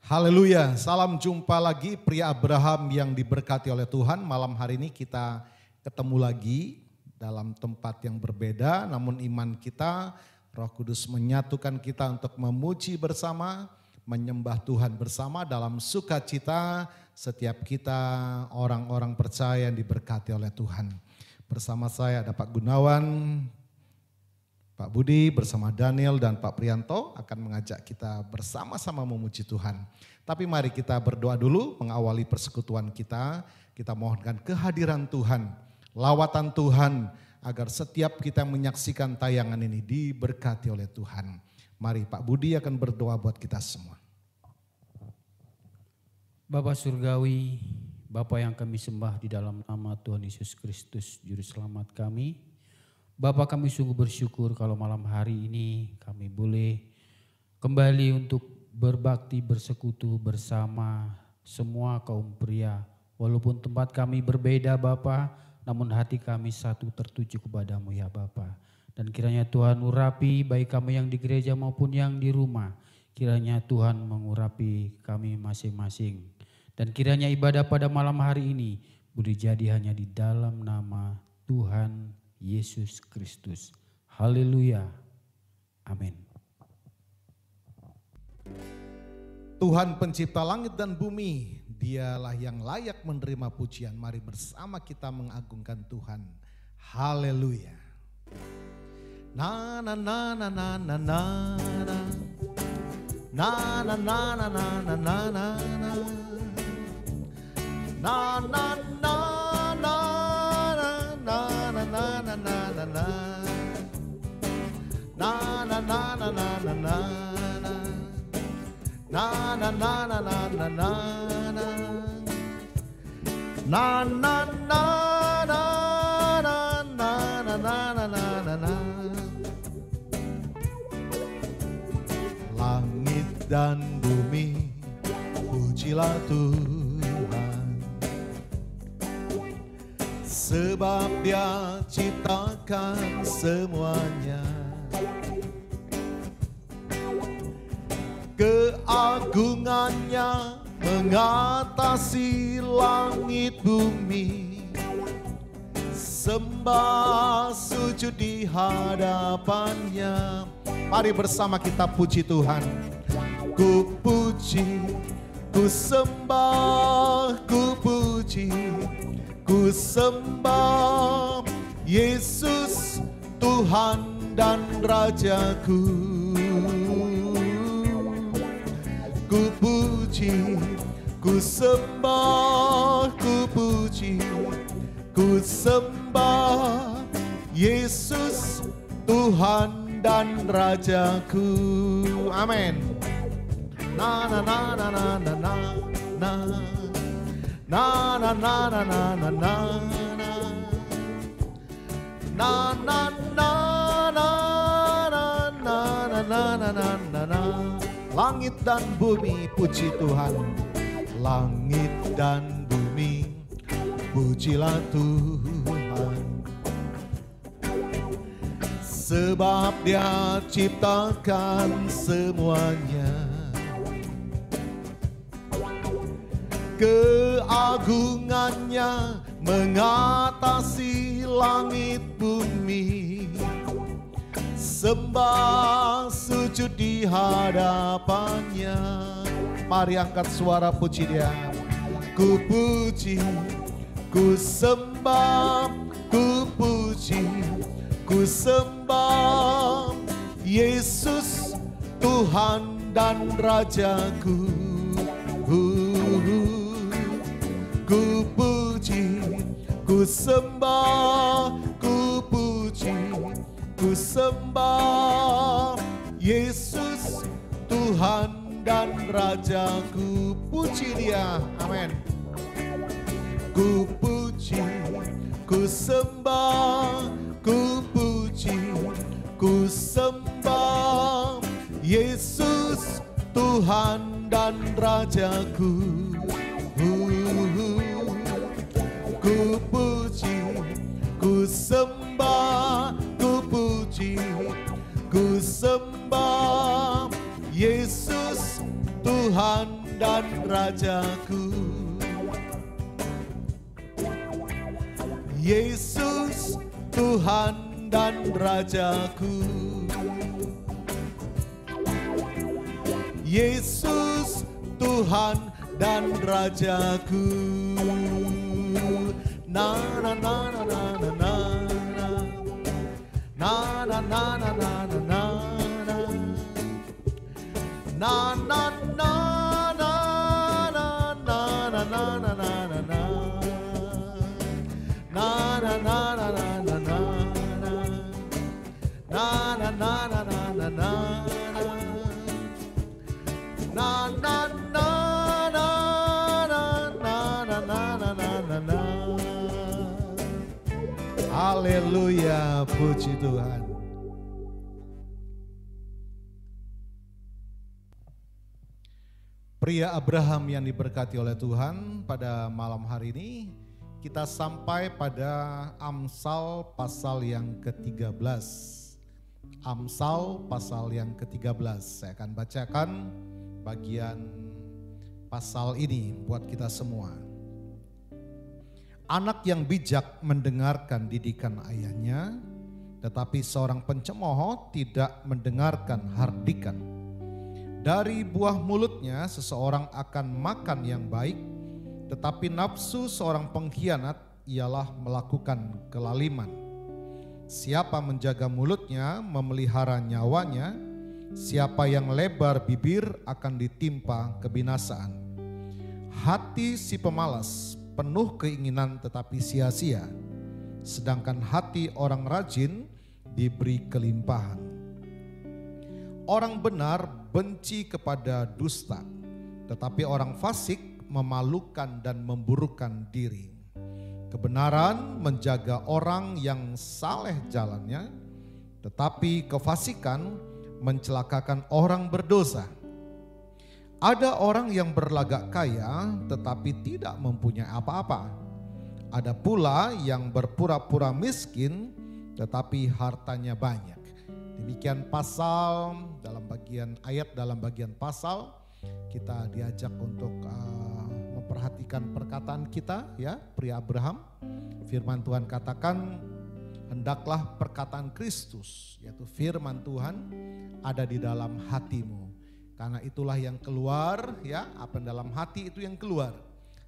Haleluya, salam jumpa lagi pria Abraham yang diberkati oleh Tuhan. Malam hari ini kita ketemu lagi dalam tempat yang berbeda, namun iman kita, Roh Kudus menyatukan kita untuk memuji bersama, menyembah Tuhan bersama dalam sukacita setiap kita orang-orang percaya yang diberkati oleh Tuhan. Bersama saya ada Pak Gunawan, Pak Budi bersama Daniel dan Pak Prianto akan mengajak kita bersama-sama memuji Tuhan. Tapi mari kita berdoa dulu mengawali persekutuan kita. Kita mohonkan kehadiran Tuhan, lawatan Tuhan agar setiap kita yang menyaksikan tayangan ini diberkati oleh Tuhan. Mari Pak Budi akan berdoa buat kita semua. Bapa Surgawi, Bapa yang kami sembah di dalam nama Tuhan Yesus Kristus Juru Selamat kami. Bapa, kami sungguh bersyukur kalau malam hari ini kami boleh kembali untuk berbakti bersekutu bersama semua kaum pria. Walaupun tempat kami berbeda Bapa, namun hati kami satu tertuju kepadamu ya Bapa. Dan kiranya Tuhan urapi baik kami yang di gereja maupun yang di rumah. Kiranya Tuhan mengurapi kami masing-masing. Dan kiranya ibadah pada malam hari ini boleh jadi hanya di dalam nama Tuhan Yesus Kristus. Haleluya. Amin. Tuhan pencipta langit dan bumi, Dialah yang layak menerima pujian. Mari bersama kita mengagungkan Tuhan. Haleluya. Na na na na na na na na na na na na na na na na na na na. Langit dan bumi, pujilah Tuhan, sebab Dia ciptakan semuanya. Keagungannya mengatasi langit bumi. Sembah sujud di hadapannya. Mari bersama kita puji Tuhan. Ku puji, ku sembah, ku puji, ku sembah Yesus Tuhan dan Rajaku. Ku puji, ku sembah, ku puji, ku sembah Yesus Tuhan dan Rajaku. Amin. Na na na na na na na na na na na na na na na na na na. Langit dan bumi puji Tuhan. Langit dan bumi pujilah Tuhan, sebab Dia ciptakan semuanya. Keagungannya mengatasi langit bumi. Sembah sujud di hadapannya. Mari angkat suara puji Dia. Ku puji, ku sembah, ku puji, ku sembah Yesus Tuhan dan Rajaku. Ku puji, ku sembah, ku puji, ku sembah Yesus Tuhan dan Rajaku. Puji Dia, amin. Ku puji, ku sembah, ku puji, ku sembah Yesus Tuhan dan Rajaku. Ku puji, ku sembah, ku puji, ku sembah Yesus Tuhan dan Rajaku. Yesus Tuhan dan Rajaku. Yesus Tuhan dan Rajaku. Na na na na na na na na na na na na na na na na na Haleluya, puji Tuhan. Pria Abraham yang diberkati oleh Tuhan, pada malam hari ini kita sampai pada Amsal pasal yang ke-13. Amsal pasal yang ke-13. Saya akan bacakan bagian pasal ini buat kita semua. Anak yang bijak mendengarkan didikan ayahnya, tetapi seorang pencemooh tidak mendengarkan hardikan. Dari buah mulutnya seseorang akan makan yang baik, tetapi nafsu seorang pengkhianat ialah melakukan kelaliman. Siapa menjaga mulutnya memelihara nyawanya, siapa yang lebar bibir akan ditimpa kebinasaan. Hati si pemalas penuh keinginan tetapi sia-sia, sedangkan hati orang rajin diberi kelimpahan. Orang benar benci kepada dusta, tetapi orang fasik memalukan dan memburukkan diri. Kebenaran menjaga orang yang saleh jalannya, tetapi kefasikan mencelakakan orang berdosa. Ada orang yang berlagak kaya tetapi tidak mempunyai apa-apa. Ada pula yang berpura-pura miskin tetapi hartanya banyak. Demikian pasal dalam bagian ayat, dalam bagian pasal kita diajak untuk memperhatikan perkataan kita, ya, pria Abraham. Firman Tuhan katakan, hendaklah perkataan Kristus, yaitu firman Tuhan, ada di dalam hatimu. Karena itulah yang keluar, ya, apa yang dalam hati itu yang keluar.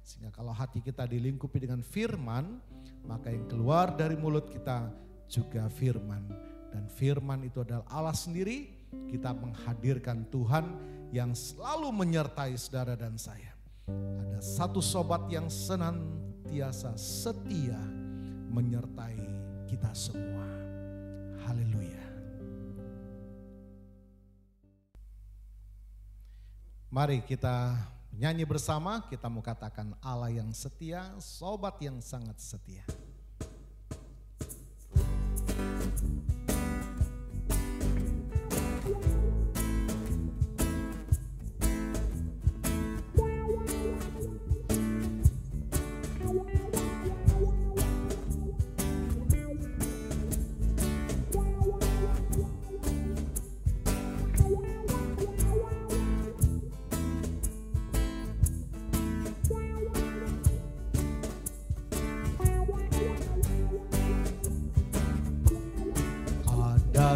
Sehingga kalau hati kita dilingkupi dengan firman, maka yang keluar dari mulut kita juga firman. Dan firman itu adalah Allah sendiri. Kita menghadirkan Tuhan yang selalu menyertai saudara dan saya. Ada satu sobat yang senantiasa setia menyertai kita semua. Haleluya. Mari kita nyanyi bersama, kita mau katakan Allah yang setia, sobat yang sangat setia.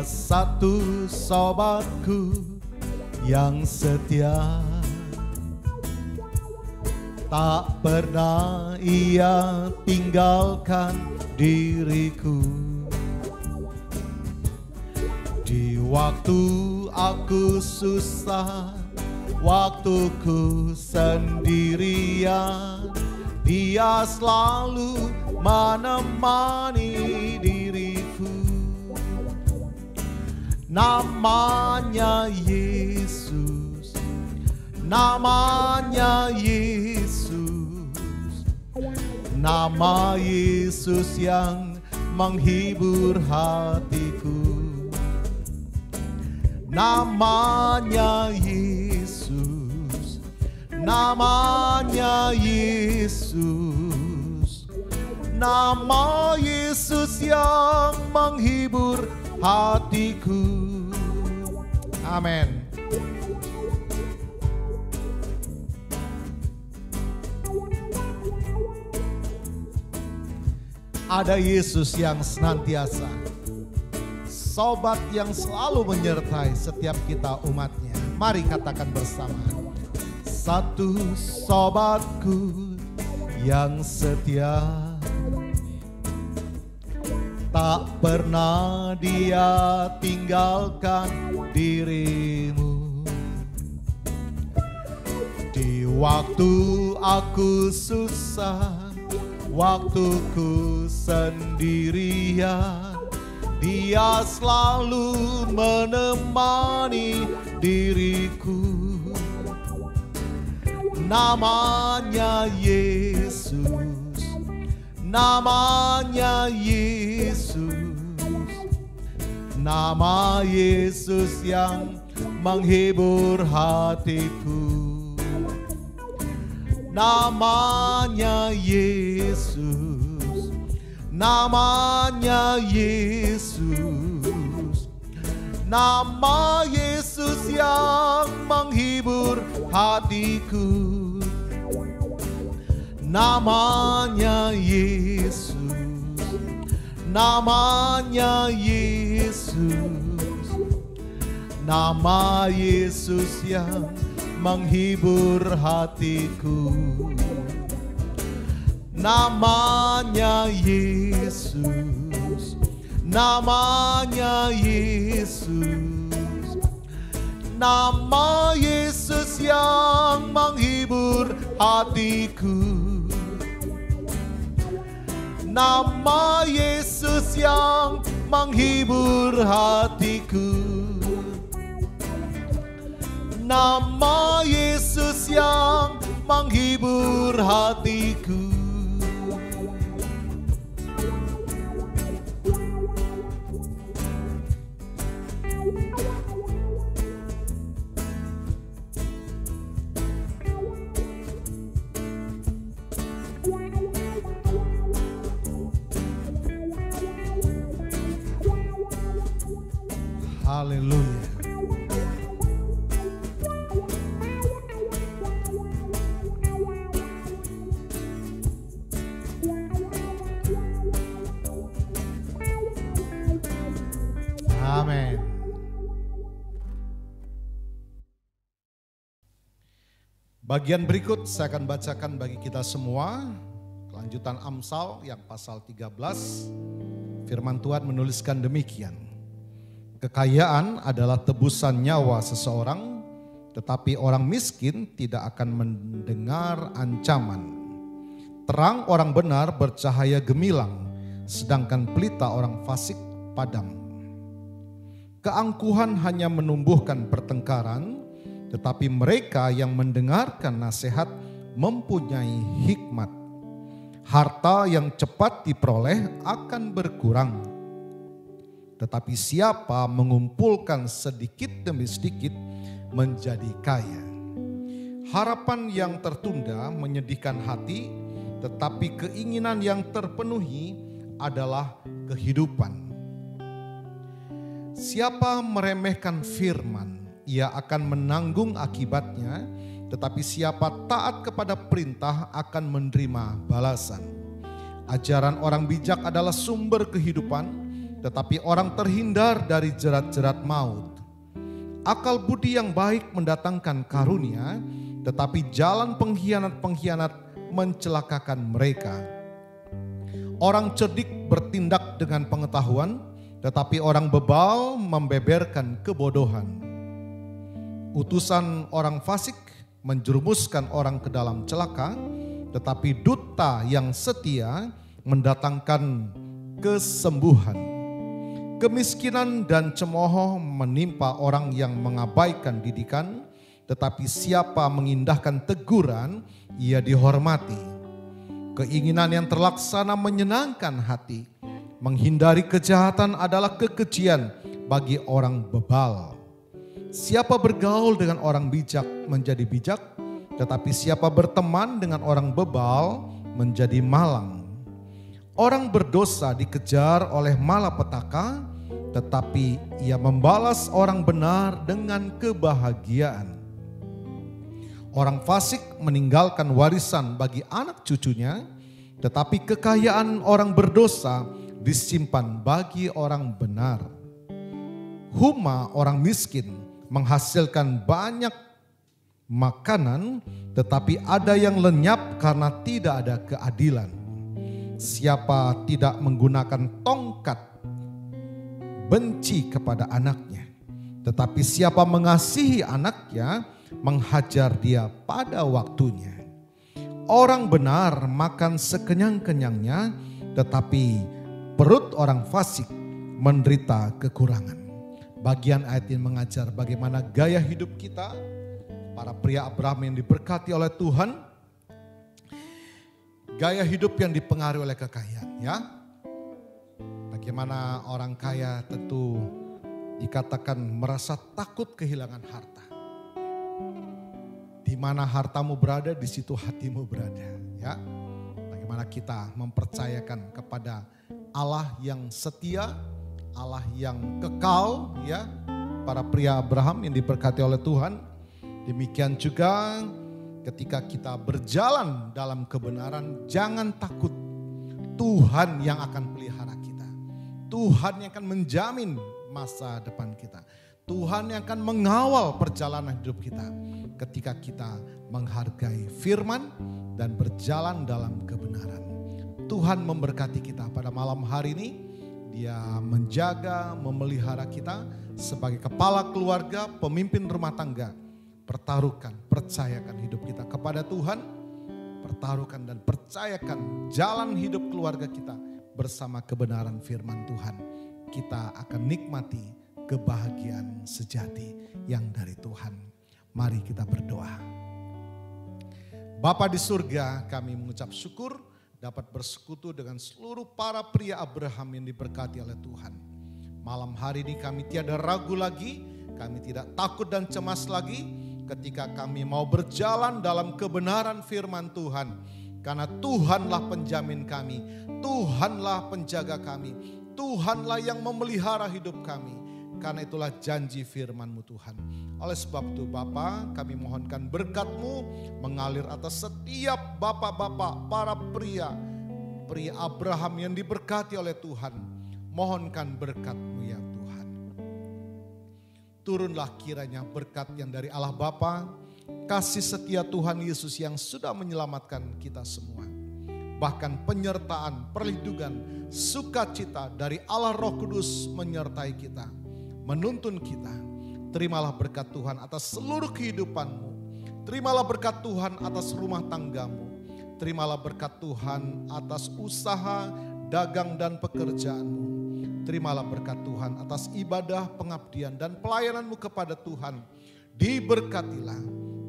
Satu sobatku yang setia, tak pernah ia tinggalkan diriku. Di waktu aku susah, waktuku sendirian, dia selalu menemani diriku. Namanya Yesus, namanya Yesus, nama Yesus yang menghibur hatiku. Namanya Yesus, namanya Yesus, nama Yesus yang menghibur hatiku. Amin. Ada Yesus yang senantiasa, sobat yang selalu menyertai setiap kita umatnya. Mari katakan bersama. Satu sobatku yang setia, tak pernah dia tinggalkan dirimu. Di waktu aku susah, waktuku sendirian, dia selalu menemani diriku. Namanya Yesus, namanya Yesus, nama Yesus yang menghibur hatiku. Namanya Yesus, namanya Yesus, nama Yesus yang menghibur hatiku. Namanya Yesus, namanya Yesus, nama Yesus yang menghibur hatiku. Namanya Yesus, namanya Yesus, nama Yesus yang menghibur hatiku. Nama Yesus yang menghibur hatiku. Nama Yesus yang menghibur hatiku. Haleluya. Amin. Bagian berikut saya akan bacakan bagi kita semua. Kelanjutan Amsal yang pasal 13. Firman Tuhan menuliskan demikian. Kekayaan adalah tebusan nyawa seseorang, tetapi orang miskin tidak akan mendengar ancaman. Terang orang benar bercahaya gemilang, sedangkan pelita orang fasik padam. Keangkuhan hanya menumbuhkan pertengkaran, tetapi mereka yang mendengarkan nasihat mempunyai hikmat. Harta yang cepat diperoleh akan berkurang, tetapi siapa mengumpulkan sedikit demi sedikit menjadi kaya. Harapan yang tertunda menyedihkan hati, tetapi keinginan yang terpenuhi adalah kehidupan. Siapa meremehkan firman, ia akan menanggung akibatnya, tetapi siapa taat kepada perintah akan menerima balasan. Ajaran orang bijak adalah sumber kehidupan, tetapi orang terhindar dari jerat-jerat maut. Akal budi yang baik mendatangkan karunia, tetapi jalan pengkhianat-pengkhianat mencelakakan mereka. Orang cerdik bertindak dengan pengetahuan, tetapi orang bebal membeberkan kebodohan. Utusan orang fasik menjerumuskan orang ke dalam celaka, tetapi duta yang setia mendatangkan kesembuhan. Kemiskinan dan cemooh menimpa orang yang mengabaikan didikan, tetapi siapa mengindahkan teguran, ia dihormati. Keinginan yang terlaksana menyenangkan hati, menghindari kejahatan adalah kekejian bagi orang bebal. Siapa bergaul dengan orang bijak menjadi bijak, tetapi siapa berteman dengan orang bebal menjadi malang. Orang berdosa dikejar oleh malapetaka, tetapi ia membalas orang benar dengan kebahagiaan. Orang fasik meninggalkan warisan bagi anak cucunya, tetapi kekayaan orang berdosa disimpan bagi orang benar. Huma orang miskin menghasilkan banyak makanan, tetapi ada yang lenyap karena tidak ada keadilan. Siapa tidak menggunakan tongkat benci kepada anaknya, tetapi siapa mengasihi anaknya menghajar dia pada waktunya. Orang benar makan sekenyang-kenyangnya, tetapi perut orang fasik menderita kekurangan. Bagian ayat ini mengajar bagaimana gaya hidup kita, para pria Abraham yang diberkati oleh Tuhan, gaya hidup yang dipengaruhi oleh kekayaan, ya. Bagaimana orang kaya tentu dikatakan merasa takut kehilangan harta. Di mana hartamu berada, di situ hatimu berada, ya. Bagaimana kita mempercayakan kepada Allah yang setia, Allah yang kekal, ya. Para pria Abraham yang diberkati oleh Tuhan. Demikian juga ketika kita berjalan dalam kebenaran, jangan takut. Tuhan yang akan pelihara kita. Tuhan yang akan menjamin masa depan kita. Tuhan yang akan mengawal perjalanan hidup kita ketika kita menghargai firman dan berjalan dalam kebenaran. Tuhan memberkati kita pada malam hari ini. Dia menjaga, memelihara kita sebagai kepala keluarga, pemimpin rumah tangga. Pertaruhkan, percayakan hidup kita kepada Tuhan. Pertaruhkan dan percayakan jalan hidup keluarga kita bersama kebenaran firman Tuhan. Kita akan nikmati kebahagiaan sejati yang dari Tuhan. Mari kita berdoa. Bapa di surga, kami mengucap syukur dapat bersekutu dengan seluruh para pria Abraham yang diberkati oleh Tuhan. Malam hari ini kami tiada ragu lagi, kami tidak takut dan cemas lagi ketika kami mau berjalan dalam kebenaran firman Tuhan. Karena Tuhanlah penjamin kami, Tuhanlah penjaga kami, Tuhanlah yang memelihara hidup kami. Karena itulah janji firman-Mu Tuhan. Oleh sebab itu Bapa, kami mohonkan berkat-Mu mengalir atas setiap bapak-bapak, para pria Abraham yang diberkati oleh Tuhan. Mohonkan berkat-Mu ya Tuhan. Turunlah kiranya berkat yang dari Allah Bapa, kasih setia Tuhan Yesus yang sudah menyelamatkan kita semua. Bahkan penyertaan, perlindungan, sukacita dari Allah Roh Kudus menyertai kita, menuntun kita. Terimalah berkat Tuhan atas seluruh kehidupan-Mu. Terimalah berkat Tuhan atas rumah tanggamu. Terimalah berkat Tuhan atas usaha, dagang dan pekerjaan-Mu. Terimalah berkat Tuhan atas ibadah, pengabdian dan pelayanan-Mu kepada Tuhan. Diberkatilah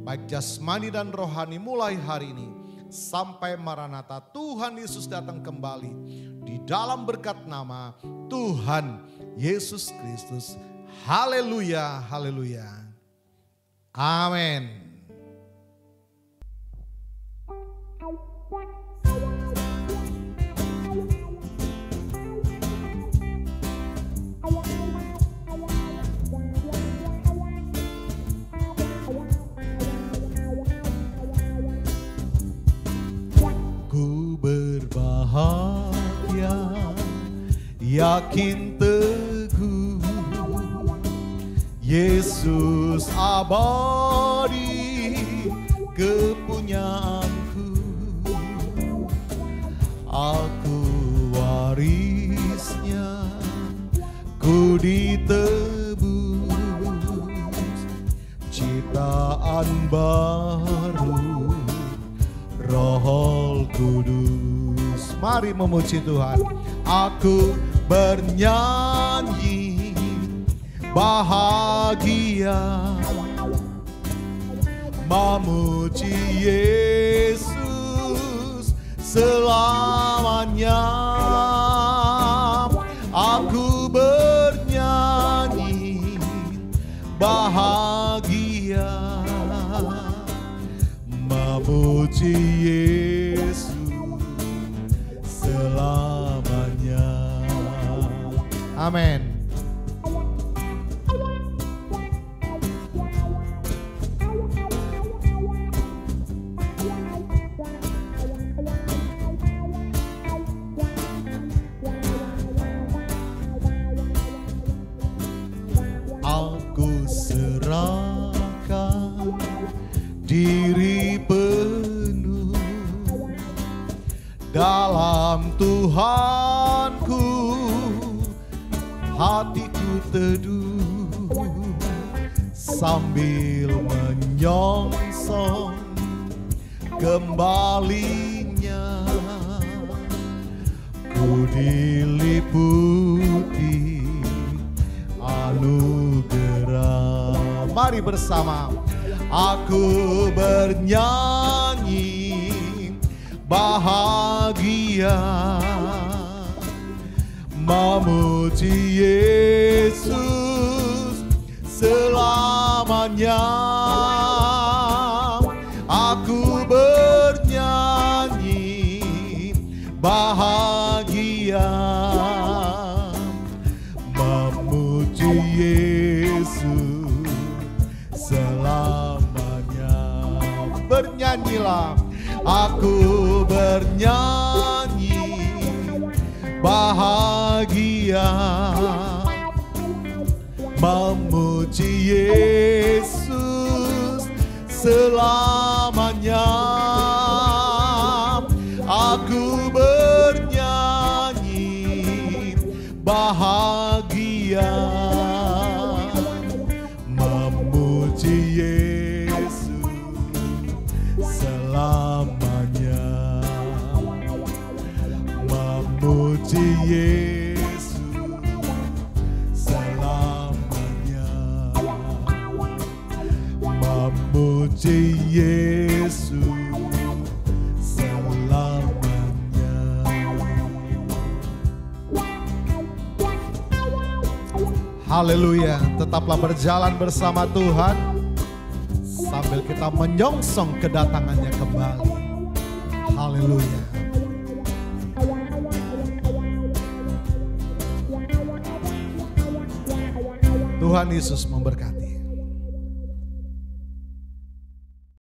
baik jasmani dan rohani mulai hari ini sampai Maranatha Tuhan Yesus datang kembali. Di dalam berkat nama Tuhan Yesus Kristus. Haleluya, haleluya. Amin. Ku berbahagia, yakin teguh, Yesus abadi kepunyaanku. Aku warisnya, ku ditebus, ciptaan baru, Roh Kudus. Mari memuji Tuhan. Aku bernyanyi bahagia, memuji Yesus selamanya. Aku bernyanyi bahagia, memuji Yesus selamanya. Amin. diri penuh dalam Tuhanku, hatiku teduh sambil menyongsong kembalinya. Ku diliputi anugerah. Mari bersama aku bernyanyi bahagia, memuji Yesus selamanya. Aku bernyanyi bahagia, memuji Yesus selamanya. Bernyanyilah, aku bernyanyi bahagia, memuji Yesus selamanya. Aku bernyanyi bahagia, memuji Yesus selamanya. Memuji Yesus selamanya. Memuji Yesus selamanya. Haleluya, tetaplah berjalan bersama Tuhan sambil kita menyongsong kedatangannya kembali. Haleluya. Tuhan Yesus memberkati.